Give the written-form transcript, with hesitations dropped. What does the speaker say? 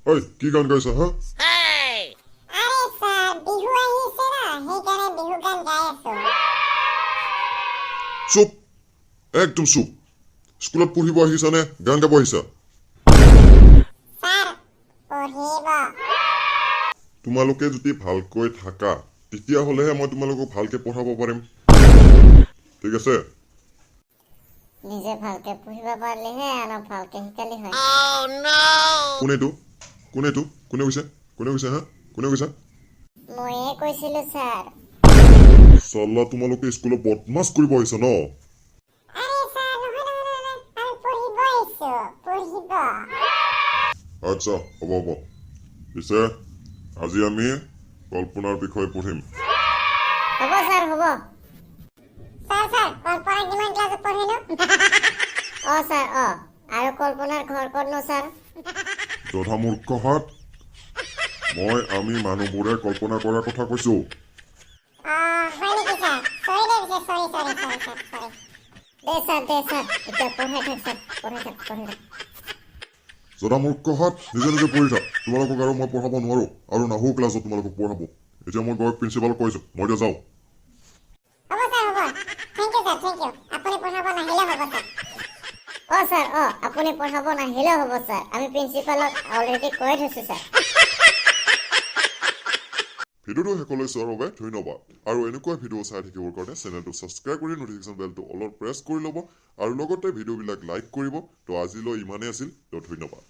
ঐ কি গান গাইছা হা আৰে স্যাৰ বিহু আহিছে না সেইকাৰণে বিহু গান গাই আছো চুপ একদম চুপ স্কুলত পঢ়িব আহিছা নে গান গাব আহিছা স্যার পঢ়িব তোমালোকে যদি ভালকৈ থাকা তেতিয়াহ'লেহে মই তোমালোকক ভালকে পঢ়াব পাৰিম ঠিক আছে নিজে ভালকে পঢ়িব পাৰিলেহে আনক ভালকে শিকালি হয় কোনেটো কোনে কৈছে হা কোনে কৈছা ময়ে কৈছিলো স্যার চল্লা তোমালোকে স্কুলত বদমাছ কৰিব আহিছা ন আরে স্যার নহয় আমি পঢ়িব আহিছো পঢ়িব আচ্ছা হ'ব পিছে আজি আমি কল্পনাৰ বিষয়ে পঢ়িম হ'ব স্যাৰ হ'ব স্যাৰ কল্পনা কিমান ক্লাসত পঢ়িলো স্যাৰ আৰু কল্পনাৰ ঘৰ ক'তনো স্যাৰ যথা মূৰ্খহাত মই আমি মানুহবোৰে কল্পনা কৰাৰ কথা কৈছো হয় নেকি স্যাৰ সৰি দে স্যাৰ এতিয়া পঢ়াই থাক স্যাৰ পঢ়াই থাক যথা মূৰ্খহাত নিজে নিজে পঢ়ি থাক তোমালোকক আৰু মই পঢ়াব নোৱাৰো আৰু নাহো ক্লাছত তোমালোকক পঢ়াব এতিয়া মই গৈ প্ৰিন্সিপালক কৈছো মই এতিয়া যাওঁ হ'ব স্যার হ'ব থেংক ইউ আপুনি পঢ়াব নাহিলে হ'ব স্যার স্যার আপুনি পঢ়াব নাহিলে হ'ব স্যার আমি প্ৰিন্সিপালক অলৰেডি কৈ থৈছো স্যাৰ ভিডিঅ'টো শেষলৈ চোৱাৰ বাবে ধন্যবাদ আৰু এনেকুৱা ভিডিঅ' চাই থাকিবৰ কাৰণে চেনেলটো ছাবস্ক্ৰাইব কৰি নটিফিকেশ্যন বেলটো অলপ প্ৰেছ কৰি ল'ব আৰু লগতে ভিডিঅ'বিলাক লাইক কৰিব তো আজিলৈ ইমানেই আছিল তো ধন্যবাদ